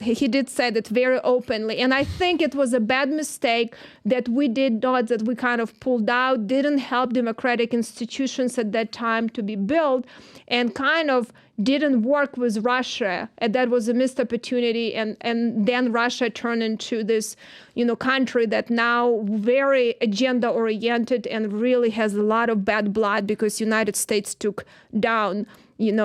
He did say that very openly. And I think it was a bad mistake that we kind of pulled out, didn't help democratic institutions at that time to be built, and kind of didn't work with Russia. And that was a missed opportunity. And then Russia turned into this, country that now very agenda oriented and really has a lot of bad blood because United States took down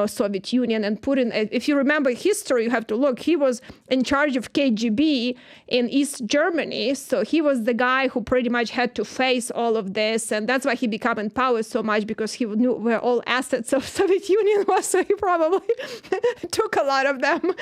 Soviet Union. And Putin, if you remember history, you have to look, he was in charge of KGB in East Germany. So he was the guy who pretty much had to face all of this. And that's why he became in power so much, because he knew where all assets of Soviet Union was. So he probably took a lot of them,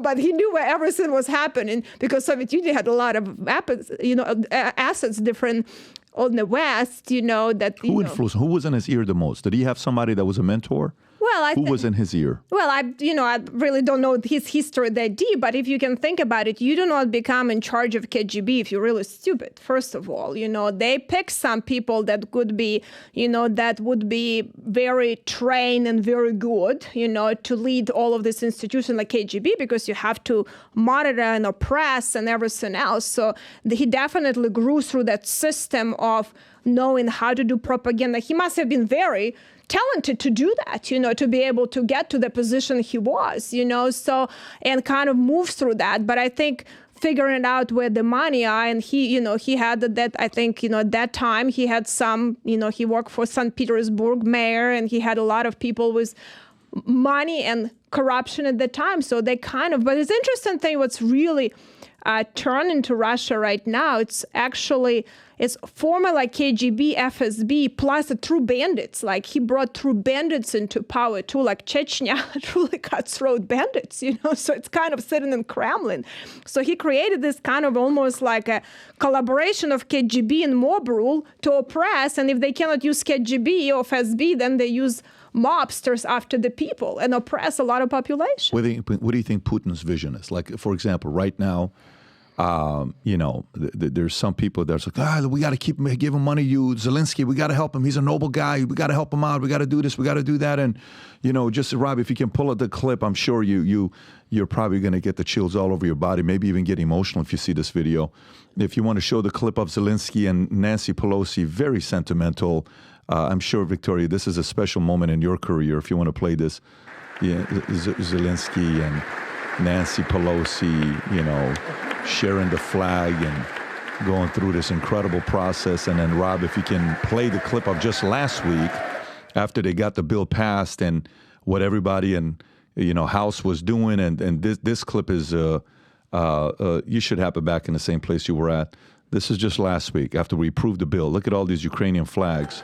but he knew where everything was happening because Soviet Union had a lot of assets, different on the West, that... Who influenced? Who was in his ear the most? Did he have somebody that was a mentor? Well, Who was in his ear? Well, I really don't know his history that deep, but if you can think about it, you do not become in charge of KGB if you're really stupid, first of all. They pick some people that could be, that would be very trained and very good, to lead all of this institution like KGB, because you have to monitor and oppress and everything else. So he definitely grew through that system of knowing how to do propaganda. He must have been very talented to do that, to be able to get to the position he was, so, and kind of move through that. But I think figuring out where the money are, and he had that, I think, at that time he had some, he worked for St. Petersburg mayor, and he had a lot of people with money and corruption at the time. So they kind of, but it's interesting thing, what's really turned into Russia right now, it's former like KGB, FSB, plus the true bandits. Like he brought true bandits into power too, like Chechnya, truly cutthroat bandits, so it's kind of sitting in Kremlin. So he created this kind of almost like a collaboration of KGB and mob rule to oppress. And if they cannot use KGB or FSB, then they use mobsters after the people and oppress a lot of population. What do you think Putin's vision is? Like, for example, right now, there's some people that's like, we got to keep giving money. Zelensky, we got to help him. He's a noble guy. We got to help him out. We got to do this. We got to do that. And, just Rob, if you can pull up the clip, I'm sure you're probably going to get the chills all over your body, maybe even get emotional if you see this video. If you want to show the clip of Zelensky and Nancy Pelosi, very sentimental. I'm sure, Victoria, this is a special moment in your career if you want to play this. Yeah, Zelensky and Nancy Pelosi, sharing the flag and going through this incredible process. And then, Rob, if you can play the clip of just last week after they got the bill passed and what everybody in, House was doing. And this clip is, you should have it back in the same place you were at. This is just last week after we approved the bill. Look at all these Ukrainian flags.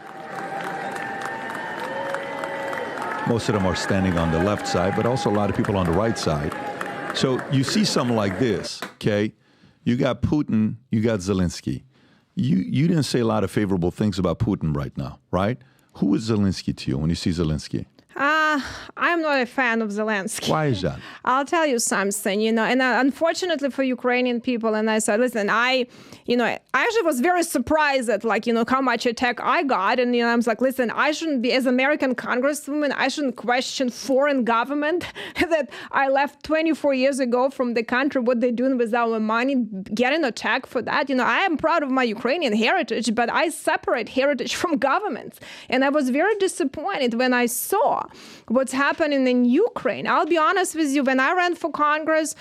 Most of them are standing on the left side, but also a lot of people on the right side. So you see something like this, okay? You got Putin, you got Zelensky. You didn't say a lot of favorable things about Putin right now, right? Who is Zelensky to you when you see Zelensky? I'm not a fan of Zelensky. Why is that? I'll tell you something, and unfortunately for Ukrainian people, and I said, listen, I actually was very surprised at how much attack I got. And, I was like, listen, I shouldn't be, as American Congresswoman, I shouldn't question foreign government that I left 24 years ago from the country, what they're doing with our money, getting attacked for that. I am proud of my Ukrainian heritage, but I separate heritage from governments. And I was very disappointed when I saw what's happening in Ukraine. I'll be honest with you, when I ran for Congress,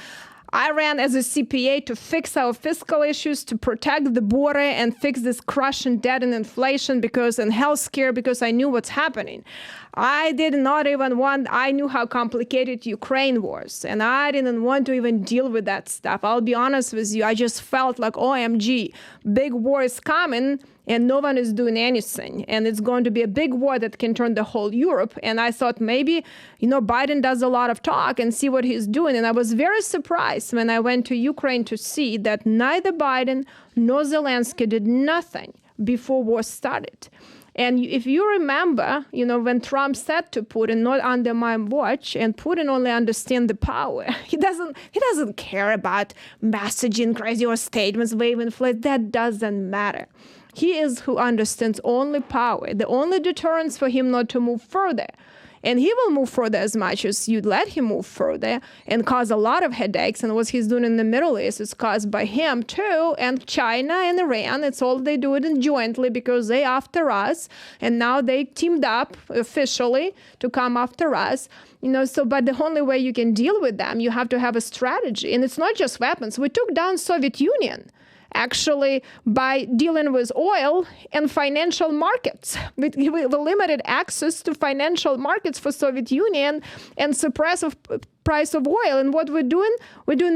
I ran as a CPA to fix our fiscal issues, to protect the border and fix this crushing debt and inflation and healthcare, because I knew what's happening. I did not even I knew how complicated Ukraine was, and I didn't want to even deal with that stuff. I'll be honest with you, I just felt like, OMG, big war is coming, and no one is doing anything. And it's going to be a big war that can turn the whole Europe. And I thought maybe, Biden does a lot of talk and see what he's doing. And I was very surprised when I went to Ukraine to see that neither Biden nor Zelensky did nothing before war started. And if you remember, when Trump said to Putin, not under my watch, and Putin only understands the power. He doesn't care about messaging, crazy or statements, waving flags. That doesn't matter. He is who understands only power. The only deterrence for him not to move further And he will move further as much as you let him move further and cause a lot of headaches. And what he's doing in the Middle East is caused by him too, and China and Iran. It's all they do it jointly because they after us. And now they teamed up officially to come after us. But the only way you can deal with them, you have to have a strategy. And it's not just weapons. We took down Soviet Union, actually, by dealing with oil and financial markets. We limited access to financial markets for Soviet Union and suppress of price of oil. And what we're doing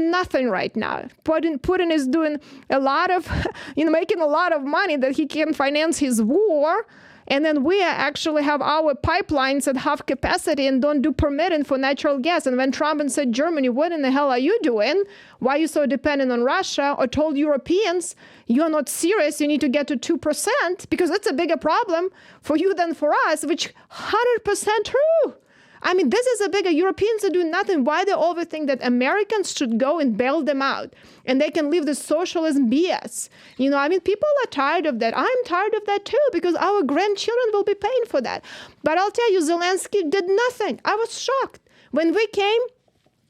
nothing right now. Putin is doing a lot of, making a lot of money that he can finance his war. And then we actually have our pipelines at half capacity and don't do permitting for natural gas. And when Trump said, Germany, what in the hell are you doing? Why are you so dependent on Russia? Or told Europeans, you're not serious, you need to get to 2%, because it's a bigger problem for you than for us, which 100% true. I mean, this is a bigger, Europeans are doing nothing. Why they overthink that Americans should go and bail them out and they can leave the socialism BS? People are tired of that. I'm tired of that too, because our grandchildren will be paying for that. But I'll tell you, Zelensky did nothing. I was shocked. When we came,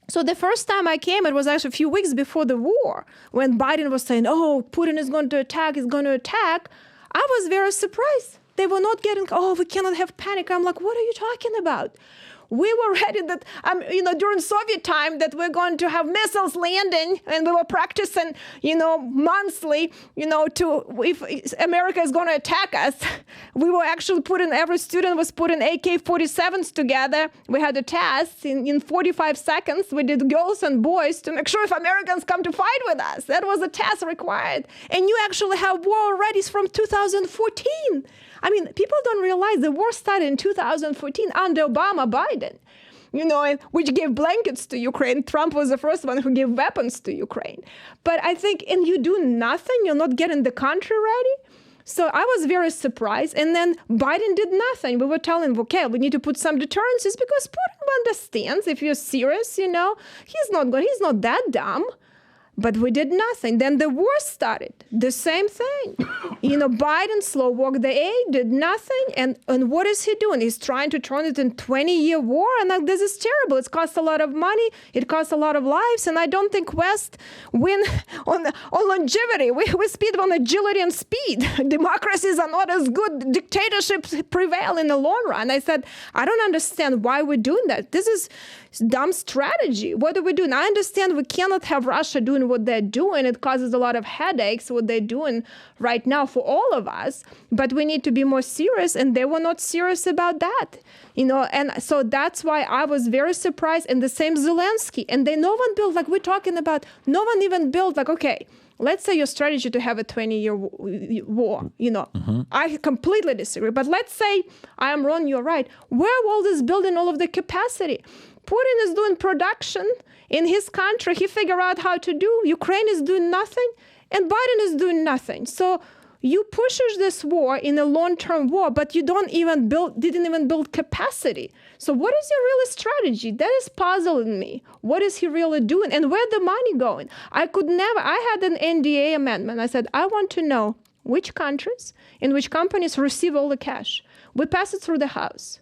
so the first time I came, it was actually a few weeks before the war, when Biden was saying, oh, Putin is going to attack, he's going to attack. I was very surprised. They were not getting, oh, we cannot have panic. I'm like, what are you talking about? We were ready that, during Soviet time, that we're going to have missiles landing, and we were practicing, monthly, if America is going to attack us. We were actually every student was putting AK-47s together. We had a test in 45 seconds. We did girls and boys to make sure if Americans come to fight with us. That was a test required. And you actually have war ready from 2014. People don't realize the war started in 2014 under Obama, Biden, which gave blankets to Ukraine. Trump was the first one who gave weapons to Ukraine. But I think, and you do nothing, you're not getting the country ready. So I was very surprised. And then Biden did nothing. We were telling him, okay, we need to put some deterrences, because Putin understands if you're serious, he's not that dumb. But we did nothing. Then the war started. The same thing. Biden slow walked the aid, did nothing. And what is he doing? He's trying to turn it into a 20-year war. And this is terrible. It's cost a lot of money. It costs a lot of lives. And I don't think West win on longevity. We speed on agility and speed. Democracies are not as good. Dictatorships prevail in the long run. I said, I don't understand why we're doing that. This is dumb strategy. What are we doing? I understand we cannot have Russia doing what they're doing. It causes a lot of headaches, what they're doing right now for all of us. But we need to be more serious, and they were not serious about that. And so that's why I was very surprised. And the same Zelensky. And no one built, like we're talking about, no one even built, like, okay, let's say your strategy to have a 20-year war, I completely disagree. But let's say I am wrong, you're right. Where will this building all of the capacity? Putin is doing production in his country. He figured out how to do. Ukraine is doing nothing, and Biden is doing nothing. So you pushes this war in a long-term war, but you didn't even build capacity. So what is your real strategy? That is puzzling me. What is he really doing, and where the money going? I had an NDA amendment. I said, I want to know which countries and which companies receive all the cash. We pass it through the House.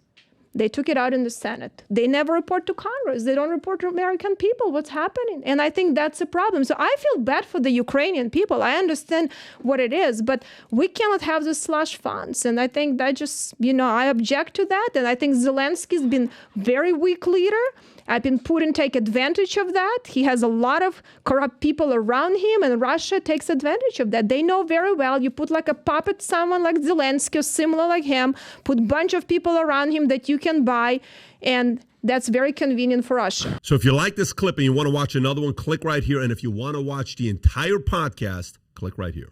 They took it out in the Senate. They never report to Congress. They don't report to American people what's happening. And I think that's a problem. So I feel bad for the Ukrainian people. I understand what it is, but we cannot have the slush funds. And I think that just, I object to that. And I think Zelensky's been very weak leader. I've been Putin take advantage of that. He has a lot of corrupt people around him, and Russia takes advantage of that. They know very well. You put like a puppet, someone like Zelensky or similar like him, put a bunch of people around him that you can buy, and that's very convenient for Russia. So if you like this clip and you want to watch another one, click right here. And if you want to watch the entire podcast, click right here.